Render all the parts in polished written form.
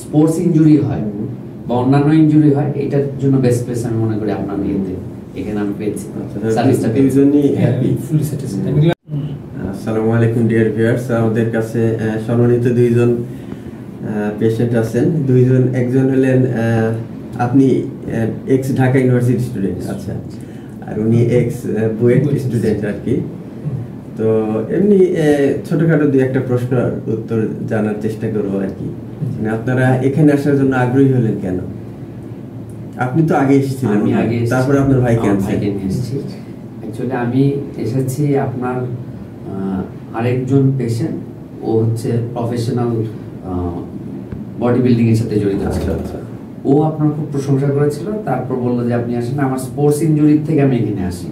Sports injury হয় বা অন্যান্য ইনজুরি হয়, এটার জন্য বেস্ট প্লেস আমি মনে করি আপনার নিয়েতে এখানে আমি পেয়েছি। সার্ভিসটা দুইজনই হ্যাপি, ফুলি স্যাটিসফাইড। আসসালামু আলাইকুম ডিয়ার ভিউয়ার্স, আমাদের কাছে সম্মানিত দুইজন পেশেন্ট আছেন। দুইজন, একজন হলেন আপনি এক্স ঢাকা ইউনিভার্সিটি স্টুডেন্ট, আচ্ছা, আর উনি এক্স বুয়েট স্টুডেন্ট আর কি। তো এমনি ছোটখাটো দুই একটা প্রশ্নের উত্তর জানার চেষ্টা করবো আর কি। মানে আপনারা এখানে আসার জন্য আগ্রহী হলেন কেন? আপনি তো আগে এসেছিলেন, আমি আগে, তারপরে আপনার ভাইকে নিয়ে এসেছি। অ্যাকচুয়ালি আমি এসেছি আপনার আরেকজন পেশেন্ট, ও হচ্ছে প্রফেশনাল বডি বিল্ডিং এর সাথে জড়িত ছিল। ও আপনার খুব প্রশংসা করেছিল, তারপর বললো যে আপনি আসেন, আমার স্পোর্টস ইনজুরি থেকে আমি এখানে আসি।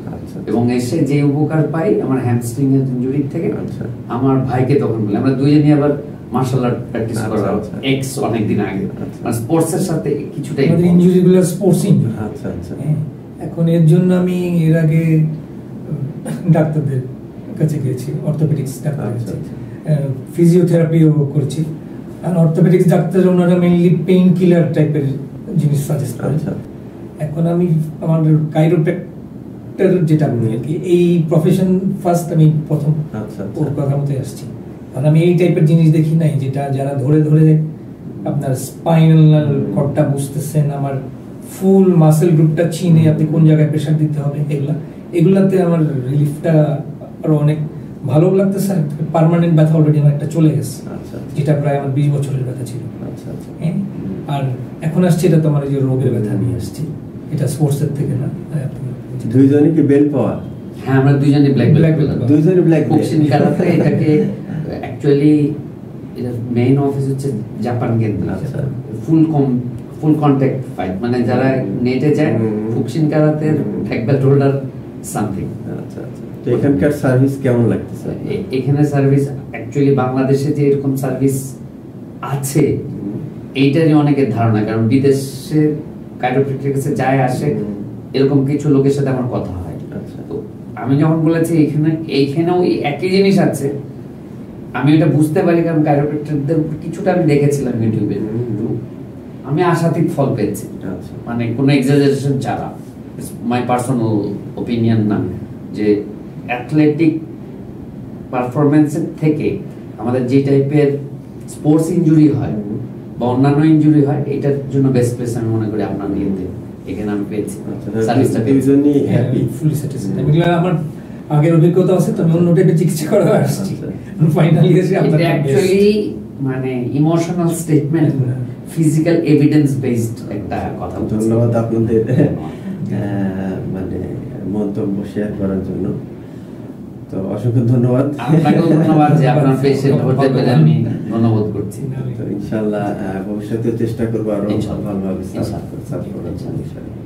এবং এসে যে উপকার পাই আমার হ্যামস্ট্রিং এর ইনজুরি থেকে, আমার ভাইকে তখন বলে আমরা দুইজনই আবার মার্শাল আর্ট প্র্যাকটিস করা এক্স অনেক দিন আগে, মানে স্পোর্টস এর সাথে কিছুটা আমাদের ইনজুরিগুলো স্পোর্টস ইনজুরি। আচ্ছা আচ্ছা। এখন এর জন্য আমি এর আগে ডাক্তারদের কাছে গিয়েছি, অর্থোপেডিক্স ডাক্তার, ফিজিওথেরাপিও করেছি। আর অর্থোপেডিক্স ডাক্তার ওনারা মেইনলি পেইন কিলার টাইপের জিনিস সাজেস্ট করেন। এখন আমি আমার কাইরোপ্র্যাক্টর যেটা বলি আর কি, এই প্রফেশন ফার্স্ট আমি প্রথম ওর কথা মতো আসছি। কারণ আমি এই টাইপের জিনিস দেখি নাই, যেটা যারা ধরে ধরে আপনার স্পাইনাল কর্ডটা বুঝতেছেন, আমার ফুল মাসেল গ্রুপটা চিনে আপনি কোন জায়গায় প্রেশার দিতে হবে, এগুলাতে আমার রিলিফটা আরো অনেক ভালো লাগতেছে। পার্মানেন্ট ব্যথা অলরেডি আমার একটা চলে গেছে, যেটা প্রায় আমার 20 বছরের ব্যথা ছিল। আর এখন আসছে এটা তো আমার এই যে রোগের ব্যথা নিয়ে আসছি, এটা স্পোর্টস এর থেকে না। দুইজনই কি বেল্ট পাওয়া? হ্যাঁ, আমরা দুইজনই ব্ল্যাক বেল্ট, দুইজনই ব্ল্যাক বেল্ট। বক্সিং কারাতে এটাকে অ্যাকচুয়ালি এটা মেইন অফিস হচ্ছে জাপান কেন্দ্র। ফুল কন্টাক্ট ফাইট, মানে যারা নেটে যায় boxing karate black belt holder something. আচ্ছা আচ্ছা। তো এখানকার সার্ভিস কেমন লাগতেছে? এখানে সার্ভিস অ্যাকচুয়ালি বাংলাদেশে যে এরকম সার্ভিস আছে এইটারই অনেকের ধারণা, কারণ বিদেশে কাইরোপ্র্যাক্টরের কাছে যায় আসে এরকম কিছু লোকের সাথে আমার কথা হয়। তো আমি যখন বলেছি এইখানেও একই জিনিস আছে, আমি এটা বুঝতে পারি, কারণ কাইরোপ্র্যাক্টরদের কিছুটা আমি দেখেছিলাম ইউটিউবে, আমি আশাতীত ফল পেয়েছি। মানে কোনো এক্সাজারেশন ছাড়া, মাই পার্সোনাল ওপিনিয়ন না, যে অ্যাথলেটিক পারফরমেন্সের থেকে আমাদের যে টাইপের স্পোর্টস ইনজুরি হয় বা অন্যান্য ইনজুরি হয়, এটার জন্য বেস্ট প্লেস আমি মনে করি আপনার নিয়েতে এখানে আমি পেয়েছি। সার্ভিসটা দুইজনই হ্যাপি, ফুলি স্যাটিসফাইড। আমার আগের অভিজ্ঞতা আছে, তো আমি অন্য টাইপের চিকিৎসা করা আসছি, ফাইনালি এসে আপনার অ্যাকচুয়ালি মানে emotional statement, physical evidence based একটা কথা। ধন্যবাদ আপনাদের মানে মন্তব্য শেয়ার করার জন্য। তো অসংখ্য ধন্যবাদ। আপনাকেও ধন্যবাদ যে আপনার পেশেন্ট হতে পেরে আমি ধন্যবাদ করছি। তো ইনশাআল্লাহ ভবিষ্যতে চেষ্টা করব আরো ভালোভাবে সার্ভ করার জন্য। ইনশাআল্লাহ।